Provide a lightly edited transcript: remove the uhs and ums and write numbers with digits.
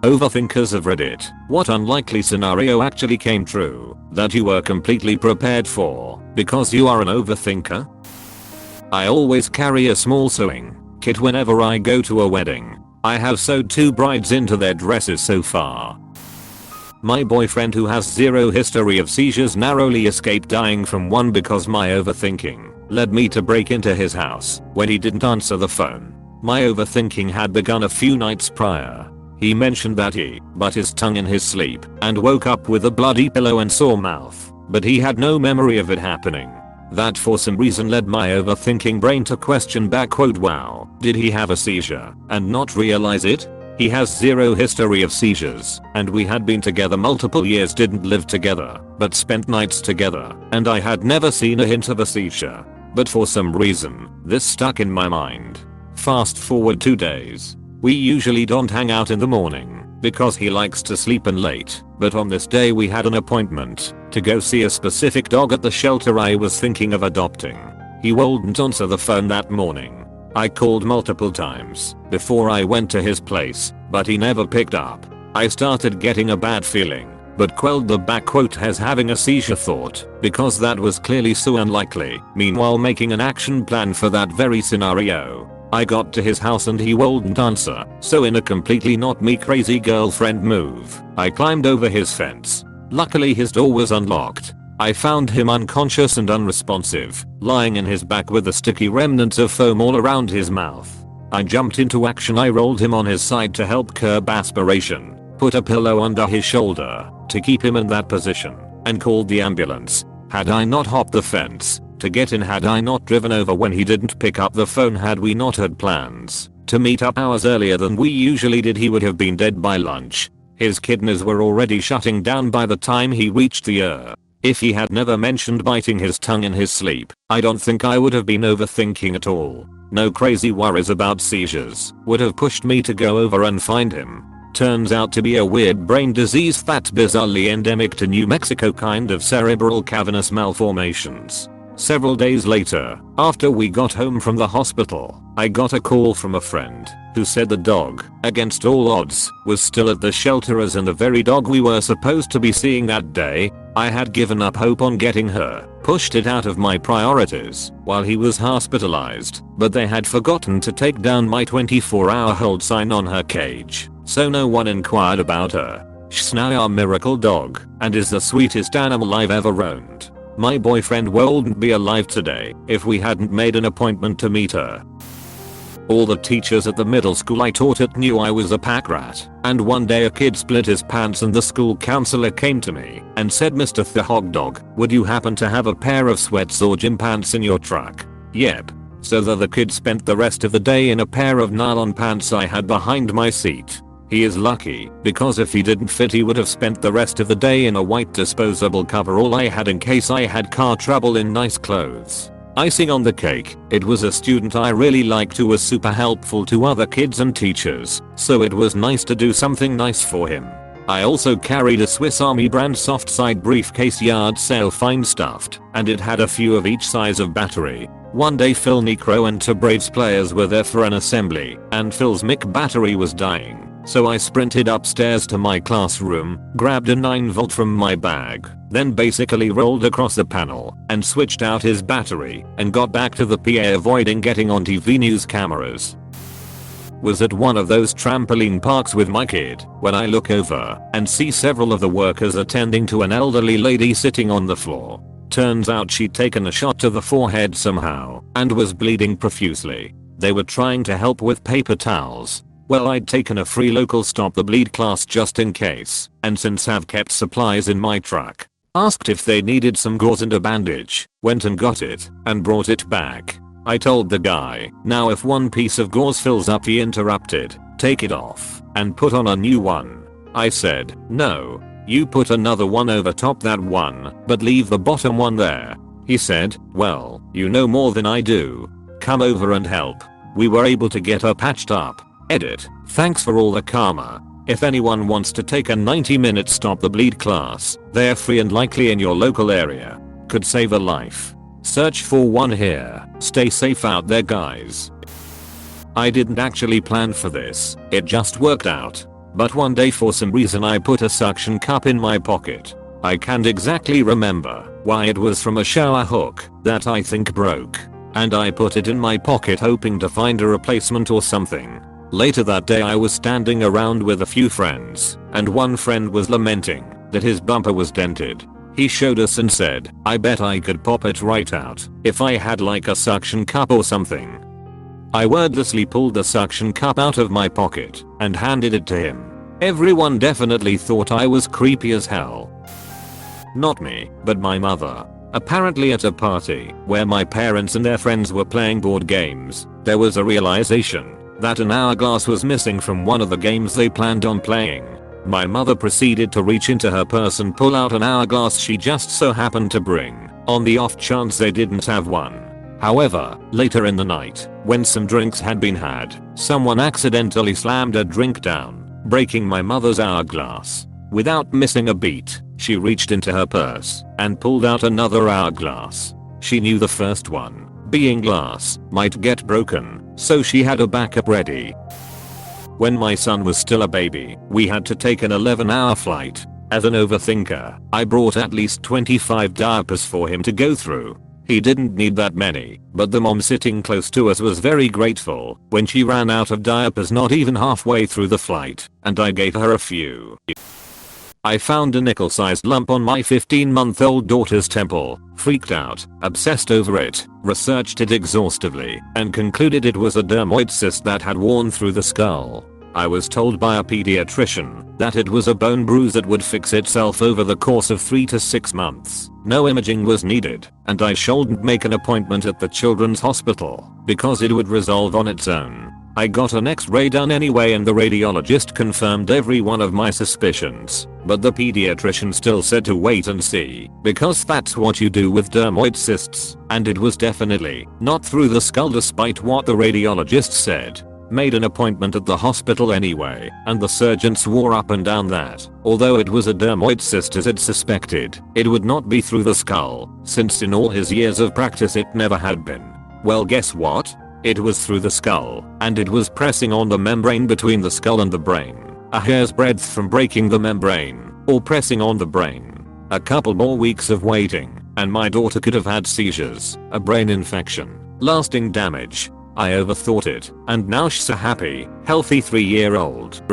Overthinkers of Reddit, what unlikely scenario actually came true that you were completely prepared for because you are an overthinker? I always carry a small sewing kit whenever I go to a wedding. I have sewed 2 brides into their dresses so far. My boyfriend, who has zero history of seizures, narrowly escaped dying from one because my overthinking led me to break into his house when he didn't answer the phone. My overthinking had begun a few nights prior. He mentioned that he bit his tongue in his sleep and woke up with a bloody pillow and sore mouth, but he had no memory of it happening. That for some reason led my overthinking brain to question back, wow, did he have a seizure and not realize it? He has zero history of seizures, and we had been together multiple years, didn't live together, but spent nights together, and I had never seen a hint of a seizure. But for some reason, this stuck in my mind. Fast forward 2 days. We usually don't hang out in the morning because he likes to sleep in late, but on this day we had an appointment to go see a specific dog at the shelter I was thinking of adopting. He wouldn't answer the phone that morning. I called multiple times before I went to his place, but he never picked up. I started getting a bad feeling, but quelled the "has having a seizure" thought because that was clearly so unlikely. Meanwhile, making an action plan for that very scenario, I got to his house and he wouldn't answer, so in a completely not me crazy girlfriend move, I climbed over his fence. Luckily his door was unlocked. I found him unconscious and unresponsive, lying in his back with the sticky remnants of foam all around his mouth. I jumped into action. I rolled him on his side to help curb aspiration, put a pillow under his shoulder to keep him in that position, and called the ambulance. Had I not hopped the fence to get in, had I not driven over when he didn't pick up the phone, had we not had plans to meet up hours earlier than we usually did, he would have been dead by lunch. His kidneys were already shutting down by the time he reached the ER. If he had never mentioned biting his tongue in his sleep, I don't think I would have been overthinking at all. No crazy worries about seizures would have pushed me to go over and find him. Turns out to be a weird brain disease that's bizarrely endemic to New Mexico kind of cerebral cavernous malformations. Several days later, after we got home from the hospital, I got a call from a friend who said the dog, against all odds, was still at the shelter as in the very dog we were supposed to be seeing that day. I had given up hope on getting her, pushed it out of my priorities while he was hospitalized, but they had forgotten to take down my 24-hour hold sign on her cage, so no one inquired about her. She's now our miracle dog and is the sweetest animal I've ever owned. My boyfriend wouldn't be alive today if we hadn't made an appointment to meet her. All the teachers at the middle school I taught at knew I was a pack rat, and one day a kid split his pants and the school counselor came to me and said, "Mr. the Hog Dog, would you happen to have a pair of sweats or gym pants in your truck?" Yep. So the kid spent the rest of the day in a pair of nylon pants I had behind my seat. He is lucky, because if he didn't fit he would have spent the rest of the day in a white disposable coverall I had in case I had car trouble in nice clothes. Icing on the cake, it was a student I really liked who was super helpful to other kids and teachers, so it was nice to do something nice for him. I also carried a Swiss Army brand soft side briefcase, yard sale fine stuffed, and it had a few of each size of battery. One day Phil Necro and 2 Braves players were there for an assembly, and Phil's mic battery was dying. So I sprinted upstairs to my classroom, grabbed a 9V from my bag, then basically rolled across the panel and switched out his battery and got back to the PA, avoiding getting on TV news cameras. Was at one of those trampoline parks with my kid when I look over and see several of the workers attending to an elderly lady sitting on the floor. Turns out she'd taken a shot to the forehead somehow and was bleeding profusely. They were trying to help with paper towels. Well, I'd taken a free local stop the bleed class just in case, and since have kept supplies in my truck. Asked if they needed some gauze and a bandage, went and got it, and brought it back. I told the guy, "Now if one piece of gauze fills up," he interrupted, "take it off and put on a new one." I said, "No, you put another one over top that one, but leave the bottom one there." He said, "Well, you know more than I do. Come over and help." We were able to get her patched up. Edit. Thanks for all the karma. If anyone wants to take a 90-minute stop the bleed class, they're free and likely in your local area. Could save a life. Search for one here. Stay safe out there, guys. I didn't actually plan for this, it just worked out. but one day for some reason I put a suction cup in my pocket. I can't exactly remember why. It was from a shower hook that I think broke, and I put it in my pocket hoping to find a replacement or something. Later that day I was standing around with a few friends, and one friend was lamenting that his bumper was dented. He showed us and said, "I bet I could pop it right out if I had like a suction cup or something." I wordlessly pulled the suction cup out of my pocket and handed it to him. Everyone definitely thought I was creepy as hell. Not me, but my mother. Apparently at a party where my parents and their friends were playing board games, there was a realization that an hourglass was missing from one of the games they planned on playing. My mother proceeded to reach into her purse and pull out an hourglass she just so happened to bring, on the off chance they didn't have one. However, later in the night, when some drinks had been had, someone accidentally slammed a drink down, breaking my mother's hourglass. Without missing a beat, she reached into her purse and pulled out another hourglass. She knew the first one, being glass, might get broken, so she had a backup ready. When my son was still a baby, we had to take an 11-hour flight. As an overthinker, I brought at least 25 diapers for him to go through. He didn't need that many, but the mom sitting close to us was very grateful when she ran out of diapers not even halfway through the flight, and I gave her a few. I found a nickel-sized lump on my 15-month-old daughter's temple, freaked out, obsessed over it, researched it exhaustively, and concluded it was a dermoid cyst that had worn through the skull. I was told by a pediatrician that it was a bone bruise that would fix itself over the course of 3 to 6 months. No imaging was needed, and I shouldn't make an appointment at the children's hospital because it would resolve on its own. I got an X-ray done anyway and the radiologist confirmed every one of my suspicions, but the pediatrician still said to wait and see, because that's what you do with dermoid cysts, and it was definitely not through the skull despite what the radiologist said. Made an appointment at the hospital anyway, and the surgeon swore up and down that, although it was a dermoid cyst as it suspected, it would not be through the skull, since in all his years of practice it never had been. Well, guess what? It was through the skull, and it was pressing on the membrane between the skull and the brain, a hair's breadth from breaking the membrane, or pressing on the brain. A couple more weeks of waiting, and my daughter could have had seizures, a brain infection, lasting damage. I overthought it, and now she's a happy, healthy 3-year-old.